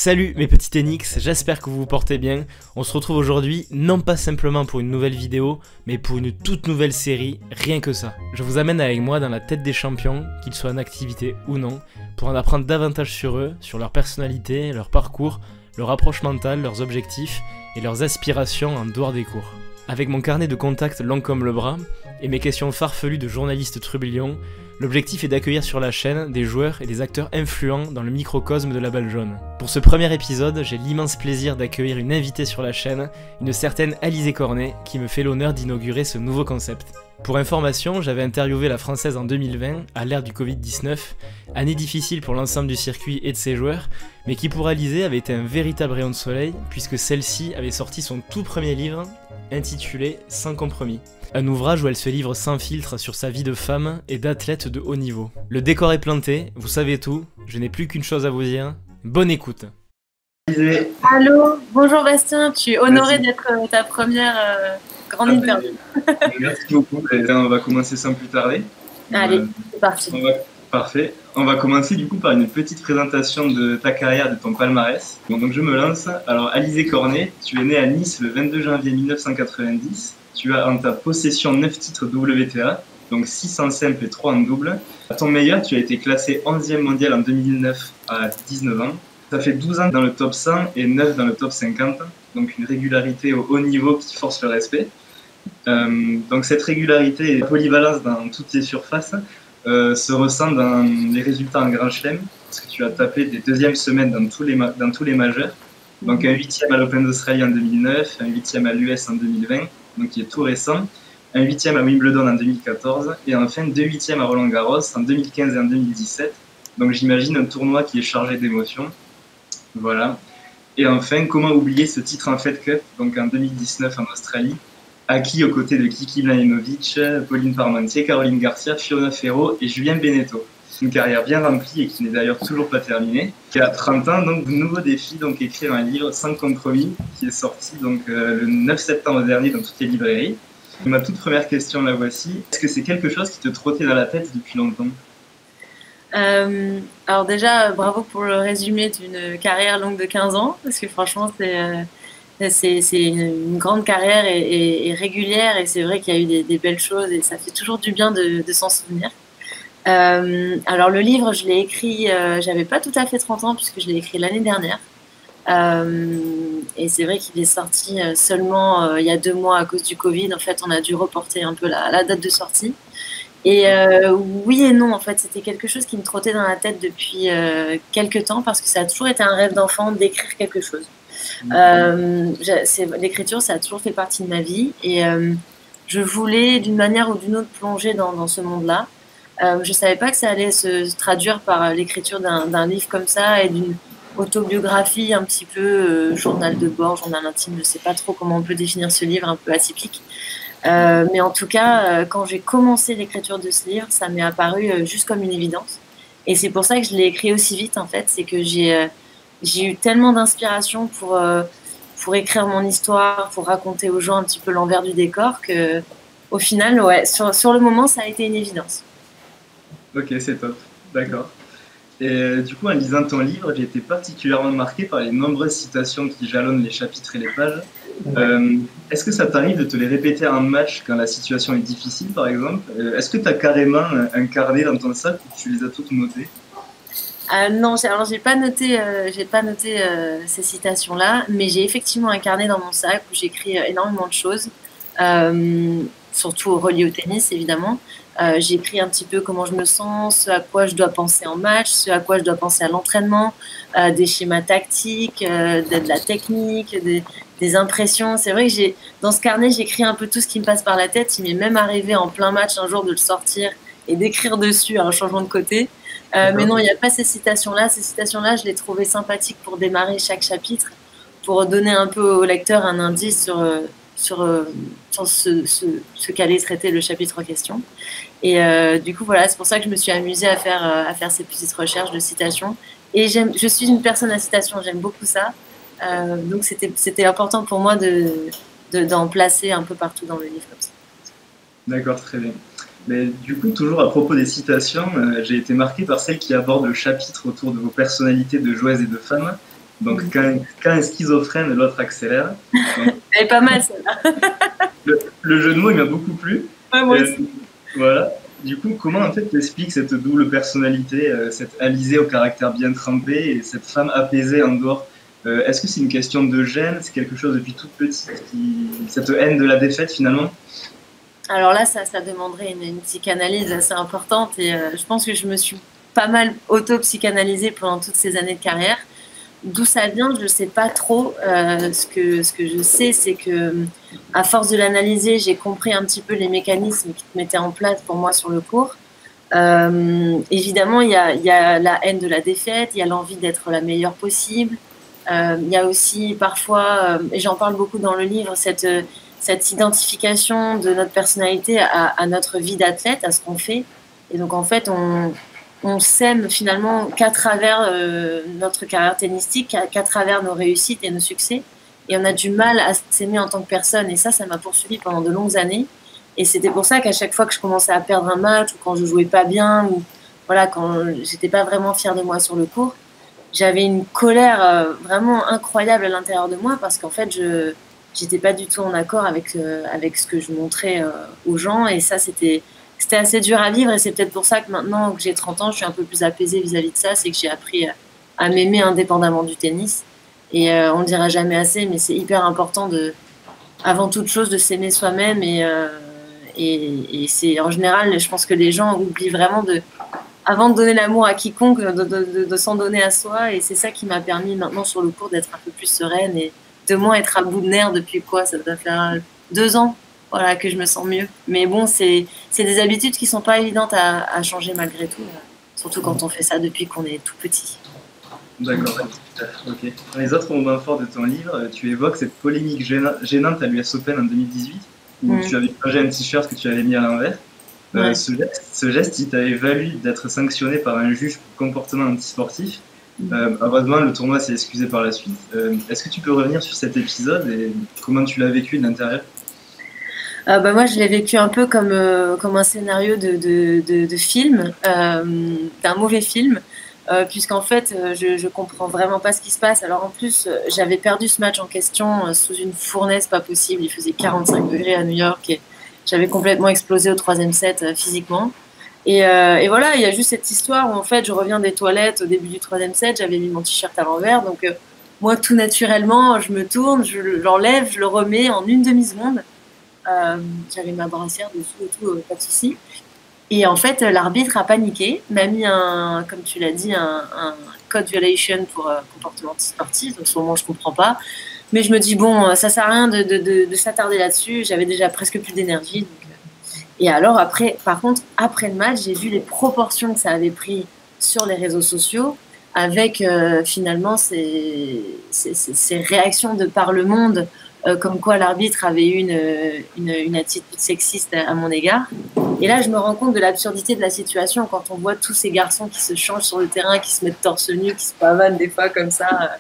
Salut mes petits Enix, j'espère que vous vous portez bien. On se retrouve aujourd'hui non pas simplement pour une nouvelle vidéo, mais pour une toute nouvelle série, rien que ça. Je vous amène avec moi dans la tête des champions, qu'ils soient en activité ou non, pour en apprendre davantage sur eux, sur leur personnalité, leur parcours, leur approche mentale, leurs objectifs et leurs aspirations en dehors des cours. Avec mon carnet de contacts long comme le bras et mes questions farfelues de journaliste trublion, l'objectif est d'accueillir sur la chaîne des joueurs et des acteurs influents dans le microcosme de la balle jaune. Pour ce premier épisode, j'ai l'immense plaisir d'accueillir une invitée sur la chaîne, une certaine Alizé Cornet, qui me fait l'honneur d'inaugurer ce nouveau concept. Pour information, j'avais interviewé la Française en 2020, à l'ère du Covid-19, année difficile pour l'ensemble du circuit et de ses joueurs, mais qui pour Alizé avait été un véritable rayon de soleil, puisque celle-ci avait sorti son tout premier livre, intitulé « Sans compromis ». Un ouvrage où elle se livre sans filtre sur sa vie de femme et d'athlète de haut niveau. Le décor est planté, vous savez tout, je n'ai plus qu'une chose à vous dire, bonne écoute. Allô, bonjour Bastien, tu es honoré d'être ta première grande interview. Merci beaucoup, on va commencer sans plus tarder. Allez, c'est parti. Parfait. On va commencer du coup par une petite présentation de ta carrière, de ton palmarès. Donc je me lance. Alors Alizé Cornet, tu es né à Nice le 22 janvier 1990. Tu as en ta possession 9 titres WTA, donc 6 en simple et 3 en double. À ton meilleur, tu as été classé 11e mondial en 2009 à 19 ans. Ça fait 12 ans dans le top 100 et 9 dans le top 50, donc une régularité au haut niveau qui force le respect. Donc cette régularité et polyvalence dans toutes les surfaces se ressent dans les résultats en Grand Chelem, parce que tu as tapé des deuxièmes semaines dans tous les majeurs. Donc un 8e à l'Open d'Australie en 2009, un 8e à l'US en 2020, donc qui est tout récent, un 8e à Wimbledon en 2014, et enfin 2 8e à Roland-Garros en 2015 et en 2017. Donc j'imagine un tournoi qui est chargé d'émotions. Voilà. Et enfin, comment oublier ce titre en Fed Cup, donc en 2019 en Australie, acquis aux côtés de Kiki Mladenovic, Pauline Parmentier, Caroline Garcia, Fiona Ferro et Julien Beneteau. Une carrière bien remplie et qui n'est d'ailleurs toujours pas terminée. Qui a 30 ans, donc de nouveaux défis, donc écrire un livre Sans compromis, qui est sorti donc le 9 septembre dernier dans toutes les librairies. Et ma toute première question, la voici. Est-ce que c'est quelque chose qui te trottait dans la tête depuis longtemps ? Alors déjà, bravo pour le résumé d'une carrière longue de 15 ans, parce que franchement, c'est une grande carrière et régulière, et c'est vrai qu'il y a eu des belles choses, et ça fait toujours du bien de s'en souvenir. Alors le livre, je l'ai écrit, j'avais pas tout à fait 30 ans, puisque je l'ai écrit l'année dernière. Et c'est vrai qu'il est sorti seulement il y a 2 mois à cause du Covid. En fait, on a dû reporter un peu la date de sortie. Et oui et non, en fait, c'était quelque chose qui me trottait dans la tête depuis quelques temps, parce que ça a toujours été un rêve d'enfant d'écrire quelque chose. L'écriture, ça a toujours fait partie de ma vie, et je voulais d'une manière ou d'une autre plonger dans ce monde-là. Je savais pas que ça allait se traduire par l'écriture d'un livre comme ça et d'une autobiographie un petit peu journal de bord, journal intime. Je sais pas trop comment on peut définir ce livre un peu atypique. Mais en tout cas, quand j'ai commencé l'écriture de ce livre, ça m'est apparu juste comme une évidence. Et c'est pour ça que je l'ai écrit aussi vite, en fait. C'est que j'ai eu tellement d'inspiration pour écrire mon histoire, pour raconter aux gens un petit peu l'envers du décor, que au final, ouais, sur le moment, ça a été une évidence. Ok, c'est top, d'accord. Et du coup, en lisant ton livre, j'ai été particulièrement marqué par les nombreuses citations qui jalonnent les chapitres et les pages. Est-ce que ça t'arrive de te les répéter en match quand la situation est difficile, par exemple ? Est-ce que tu as carrément un carnet dans ton sac où tu les as toutes notées ? Non, alors j'ai pas noté ces citations-là, mais j'ai effectivement un carnet dans mon sac où j'écris énormément de choses, surtout reliées au tennis, évidemment. J'écris un petit peu comment je me sens, ce à quoi je dois penser en match, ce à quoi je dois penser à l'entraînement, des schémas tactiques, de la technique, des impressions. C'est vrai que dans ce carnet, j'écris un peu tout ce qui me passe par la tête. Il m'est même arrivé en plein match un jour de le sortir et d'écrire dessus un changement de côté. Mais non, il n'y a pas ces citations-là. Ces citations-là, je les trouvais sympathiques pour démarrer chaque chapitre, pour donner un peu au lecteur un indice sur ce qu'allait traiter le chapitre en question. Et du coup, voilà, c'est pour ça que je me suis amusée à faire ces petites recherches de citations. Et je suis une personne à citation, j'aime beaucoup ça. Donc c'était important pour moi d'en placer un peu partout dans le livre comme ça. D'accord, très bien. Mais du coup, toujours à propos des citations, j'ai été marqué par celle qui aborde le chapitre autour de vos personnalités de joueuses et de femmes. Donc, quand un schizophrène, l'autre accélère. Donc, elle est pas mal, celle-là. le jeu de mots, il m'a beaucoup plu. Ouais, moi aussi. Voilà. Du coup, comment en fait t'expliques cette double personnalité, cette Alizée au caractère bien trempé et cette femme apaisée en dehors? Est-ce que c'est une question de gêne? C'est quelque chose depuis toute petite, cette haine de la défaite finalement? Alors là, ça demanderait une psychanalyse assez importante et je pense que je me suis pas mal auto-psychanalysée pendant toutes ces années de carrière. D'où ça vient, je ne sais pas trop. Ce que je sais, c'est que à force de l'analyser, j'ai compris un petit peu les mécanismes qui se mettaient en place pour moi sur le cours. Évidemment, il y a la haine de la défaite, il y a l'envie d'être la meilleure possible. Il y a aussi parfois, et j'en parle beaucoup dans le livre, cette identification de notre personnalité à notre vie d'athlète, à ce qu'on fait. Et donc en fait, on s'aime finalement qu'à travers notre carrière tennistique, qu'à travers nos réussites et nos succès. Et on a du mal à s'aimer en tant que personne. Et ça m'a poursuivi pendant de longues années. Et c'était pour ça qu'à chaque fois que je commençais à perdre un match, ou quand je jouais pas bien, ou voilà, quand j'étais pas vraiment fière de moi sur le court, j'avais une colère vraiment incroyable à l'intérieur de moi parce qu'en fait, je n'étais pas du tout en accord avec ce que je montrais aux gens. Et ça, c'était assez dur à vivre et c'est peut-être pour ça que maintenant que j'ai 30 ans, je suis un peu plus apaisée vis-à-vis de ça. C'est que j'ai appris à m'aimer indépendamment du tennis. Et on ne le dira jamais assez, mais c'est hyper important, avant toute chose, de s'aimer soi-même. Et c'est en général, je pense que les gens oublient vraiment avant de donner l'amour à quiconque, de s'en donner à soi. Et c'est ça qui m'a permis maintenant sur le court d'être un peu plus sereine et de moins être à bout de nerfs depuis quoi? Ça doit faire 2 ans. Voilà, que je me sens mieux. Mais bon, c'est des habitudes qui sont pas évidentes à changer malgré tout, surtout quand on fait ça depuis qu'on est tout petit. D'accord, ok. Dans les autres moments forts de ton livre, tu évoques cette polémique gênante à l'US Open en 2018, où tu avais changé un t-shirt que tu avais mis à l'envers. Ouais. Ce geste, il t'avait valu d'être sanctionné par un juge pour comportement antisportif. Heureusement, le tournoi s'est excusé par la suite. Est-ce que tu peux revenir sur cet épisode et comment tu l'as vécu de l'intérieur? Moi, je l'ai vécu un peu comme un scénario de film, d'un mauvais film, puisqu'en fait, je comprends vraiment pas ce qui se passe. Alors en plus, j'avais perdu ce match en question sous une fournaise pas possible. Il faisait 45 degrés à New York et j'avais complètement explosé au 3e set physiquement. Et voilà, il y a juste cette histoire où en fait, je reviens des toilettes au début du 3e set, j'avais mis mon t-shirt à l'envers, donc moi, tout naturellement, je me tourne, je l'enlève, je le remets en une demi-seconde. J'avais ma brassière dessous et tout, pas de souci. Et en fait, l'arbitre a paniqué, m'a mis comme tu l'as dit, un code violation pour comportement sportif. Donc, sur le moment, je comprends pas. Mais je me dis, bon, ça sert à rien de s'attarder là-dessus. J'avais déjà presque plus d'énergie. Et alors, par contre, après le match, j'ai vu les proportions que ça avait pris sur les réseaux sociaux avec finalement ces réactions de par le monde. Comme quoi l'arbitre avait eu une attitude sexiste à mon égard. Et là, je me rends compte de l'absurdité de la situation quand on voit tous ces garçons qui se changent sur le terrain, qui se mettent torse nu, qui se pavanent des fois comme ça,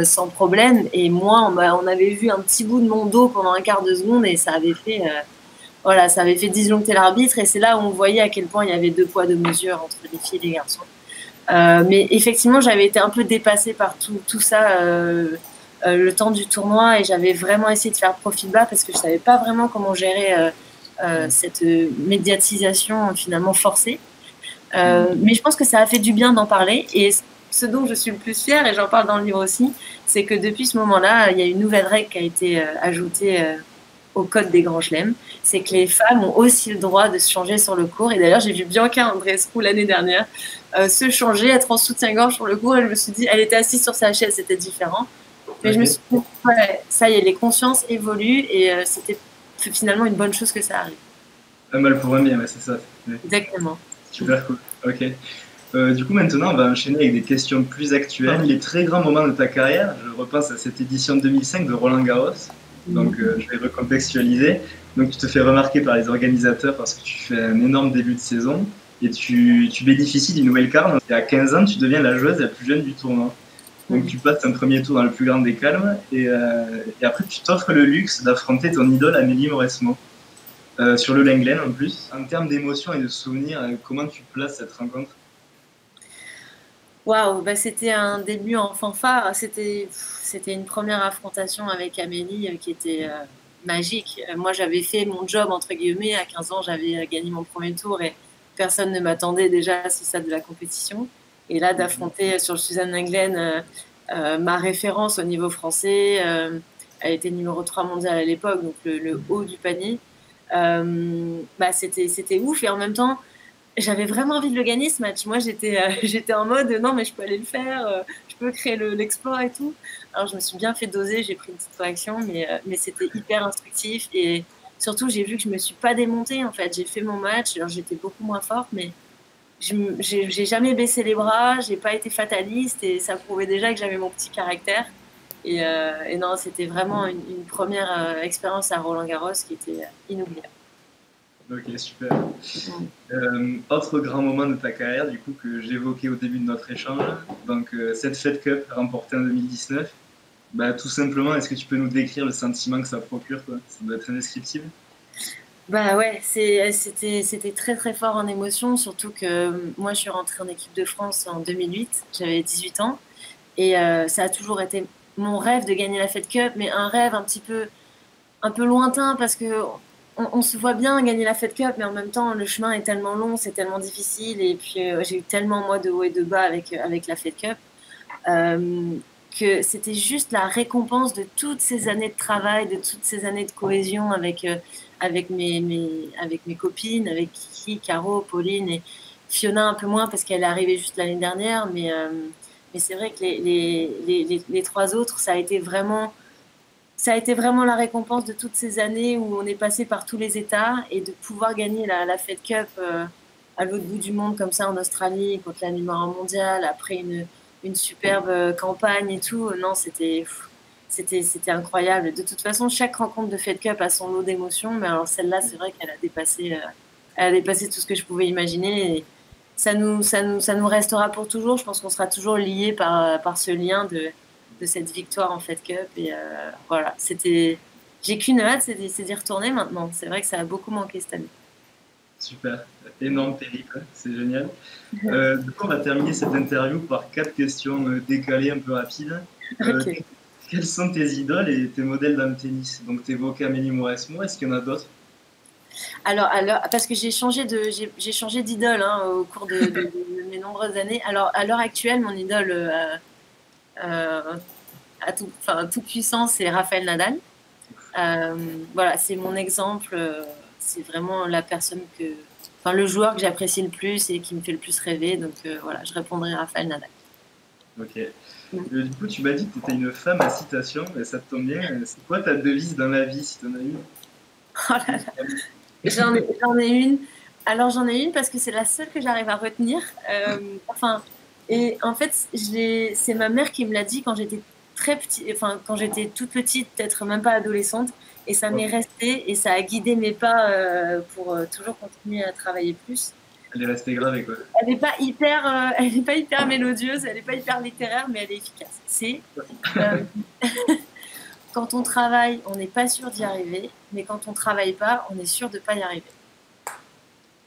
sans problème. Et moi, on avait vu un petit bout de mon dos pendant un quart de seconde et ça avait fait disjoncter l'arbitre. Et c'est là où on voyait à quel point il y avait 2 poids 2 mesures entre les filles et les garçons. Mais effectivement, j'avais été un peu dépassée par tout ça le temps du tournoi et j'avais vraiment essayé de faire profil bas parce que je savais pas vraiment comment gérer cette médiatisation finalement forcée. Mais je pense que ça a fait du bien d'en parler et ce dont je suis le plus fière, et j'en parle dans le livre aussi, c'est que depuis ce moment-là, il y a une nouvelle règle qui a été ajoutée au code des grands chelems, c'est que les femmes ont aussi le droit de se changer sur le court. Et d'ailleurs, j'ai vu Bianca Andreescu l'année dernière se changer, être en soutien-gorge sur le court, et je me suis dit, elle était assise sur sa chaise, c'était différent. Mais je me suis dit, ouais, ça y est, les consciences évoluent et c'était finalement une bonne chose que ça arrive. Un mal pour un bien, ouais, c'est ça. Ouais. Exactement. Super cool. Ok. Du coup, maintenant, on va enchaîner avec des questions plus actuelles. Les très grands moments de ta carrière, je repense à cette édition 2005 de Roland Garros. Donc, je vais recontextualiser. Donc, tu te fais remarquer par les organisateurs parce que tu fais un énorme début de saison et tu bénéficies d'une nouvelle carte. Et à 15 ans, tu deviens la joueuse la plus jeune du tournoi. Donc tu passes un premier tour dans le plus grand des calmes et après tu t'offres le luxe d'affronter ton idole Amélie Mauresmo sur le Lenglen en plus. En termes d'émotions et de souvenirs, comment tu places cette rencontre? Waouh, bah, c'était un début en fanfare. C'était une première affrontation avec Amélie qui était magique. Moi, j'avais fait mon job, entre guillemets. À 15 ans, j'avais gagné mon premier tour et personne ne m'attendait déjà à ce stade de la compétition. Et là, d'affronter sur le Suzanne Lenglen ma référence au niveau français, elle était numéro 3 mondial à l'époque, donc le haut du panier. Bah, c'était ouf et en même temps, j'avais vraiment envie de le gagner ce match. Moi, j'étais en mode non, mais je peux aller le faire, je peux créer l'exploit et tout. Alors, je me suis bien fait doser, j'ai pris une petite correction, mais c'était hyper instructif et surtout, j'ai vu que je me suis pas démontée en fait. J'ai fait mon match, alors j'étais beaucoup moins forte, mais j'ai jamais baissé les bras, j'ai pas été fataliste et ça prouvait déjà que j'avais mon petit caractère. Et non, c'était vraiment une première expérience à Roland-Garros qui était inoubliable. Ok, super. Autre grand moment de ta carrière, du coup, que j'évoquais au début de notre échange, donc cette Fed Cup remportée en 2019, bah, tout simplement, est-ce que tu peux nous décrire le sentiment que ça procure, quoi? Ça doit être indescriptible. Bah ouais, c'était très très fort en émotion, surtout que moi je suis rentrée en équipe de France en 2008, j'avais 18 ans, et ça a toujours été mon rêve de gagner la Fed Cup, mais un rêve un peu lointain parce que on se voit bien gagner la Fed Cup, mais en même temps le chemin est tellement long, c'est tellement difficile, et puis j'ai eu tellement moi de haut et de bas avec la Fed Cup. Euh, que c'était juste la récompense de toutes ces années de travail, de toutes ces années de cohésion avec mes copines, avec Kiki, Caro, Pauline et Fiona un peu moins parce qu'elle est arrivée juste l'année dernière, mais c'est vrai que les trois autres, ça a été vraiment la récompense de toutes ces années où on est passé par tous les états et de pouvoir gagner la Fed Cup à l'autre bout du monde comme ça en Australie contre la numéro 1 mondiale après une superbe campagne et tout. Non, c'était incroyable. De toute façon, chaque rencontre de Fed Cup a son lot d'émotions, mais alors celle-là, c'est vrai qu'elle elle a dépassé tout ce que je pouvais imaginer. Et ça nous restera pour toujours. Je pense qu'on sera toujours liés par ce lien de cette victoire en Fed Cup. Et voilà, j'ai qu'une hâte, c'est d'y retourner maintenant. C'est vrai que ça a beaucoup manqué cette année. Super, énorme périple, c'est génial. Du coup, on va terminer cette interview par 4 questions décalées, un peu rapides. Ok. Quels sont tes idoles et tes modèles dans le tennis? Donc, tu évoquais Amélie Mauresmo, est-ce qu'il y en a d'autres? Alors, parce que j'ai changé d'idole hein, au cours de mes nombreuses années. Alors, à l'heure actuelle, mon idole euh, tout puissant, c'est Raphaël Nadal. Voilà, c'est mon exemple. C'est vraiment la personne le joueur que j'apprécie le plus et qui me fait le plus rêver. Donc voilà, je répondrai Raphaël Nadal. Ok. Du coup, tu m'as dit que tu étais une femme à citation, et ça te tombe bien. C'est quoi ta devise dans la vie, si tu en as une? Oh là là. J'en ai une. Alors j'en ai une parce que c'est la seule que j'arrive à retenir. Et en fait, c'est ma mère qui me l'a dit quand j'étais très petite, enfin quand j'étais toute petite, peut-être même pas adolescente, et ça m'est resté et ça a guidé mes pas pour toujours continuer à travailler plus. Elle est restée gravée, quoi. Elle n'est pas hyper mélodieuse, elle n'est pas hyper littéraire, mais elle est efficace. C'est quand on travaille, on n'est pas sûr d'y arriver, mais quand on travaille pas, on est sûr de pas y arriver.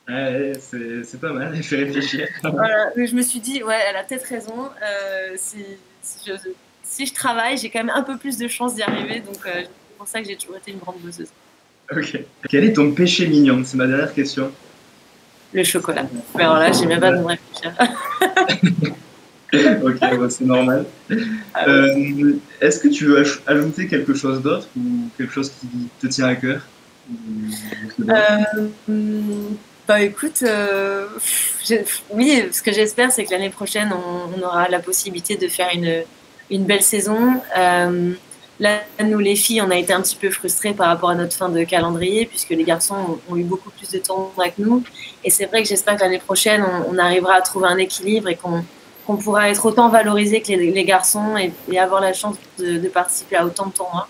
Ouais, c'est pas mal, elle fait réfléchir. Voilà, mais je me suis dit, ouais, elle a peut-être raison. Si je travaille, j'ai quand même un peu plus de chances d'y arriver, donc c'est pour ça que j'ai toujours été une grande bosseuse. Ok. Quel est ton péché mignon? C'est ma dernière question. Le chocolat. Mais alors là, j'ai même pas besoin de réfléchir. Ok, bon, c'est normal. Est-ce que tu veux ajouter quelque chose d'autre ou quelque chose qui te tient à cœur? Bah écoute, oui, ce que j'espère, c'est que l'année prochaine, on aura la possibilité de faire une belle saison. Là, nous, les filles, on a été un petit peu frustrés par rapport à notre fin de calendrier, puisque les garçons ont eu beaucoup plus de temps avec nous. Et c'est vrai que j'espère que l'année prochaine, on arrivera à trouver un équilibre et qu'on pourra être autant valorisés que les garçons et avoir la chance de participer à autant de tournois.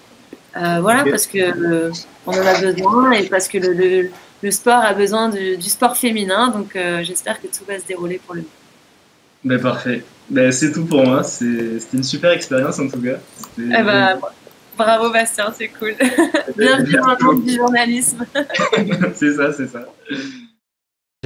Voilà, parce que on en a besoin et parce que le sport a besoin du sport féminin. Donc, j'espère que tout va se dérouler pour le mieux. Ben, parfait. Ben, c'est tout pour moi. C'était une super expérience en tout cas. Bravo Bastien, c'est cool. Bienvenue dans le monde du journalisme. C'est ça, c'est ça.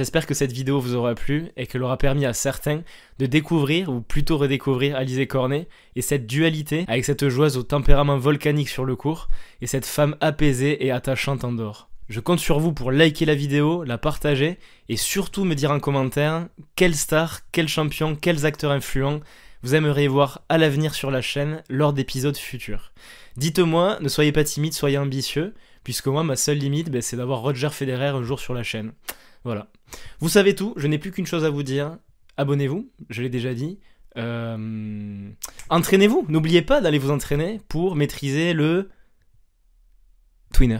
J'espère que cette vidéo vous aura plu et qu'elle aura permis à certains de découvrir ou plutôt redécouvrir Alizé Cornet et cette dualité avec cette joueuse au tempérament volcanique sur le court et cette femme apaisée et attachante en dehors. Je compte sur vous pour liker la vidéo, la partager et surtout me dire en commentaire quelle star, quel champion, quels acteurs influents vous aimeriez voir à l'avenir sur la chaîne lors d'épisodes futurs. Dites-moi, ne soyez pas timide, soyez ambitieux, puisque moi ma seule limite c'est d'avoir Roger Federer un jour sur la chaîne. Voilà. Vous savez tout, je n'ai plus qu'une chose à vous dire. Abonnez-vous, je l'ai déjà dit. Entraînez-vous, n'oubliez pas d'aller vous entraîner pour maîtriser le Twinner.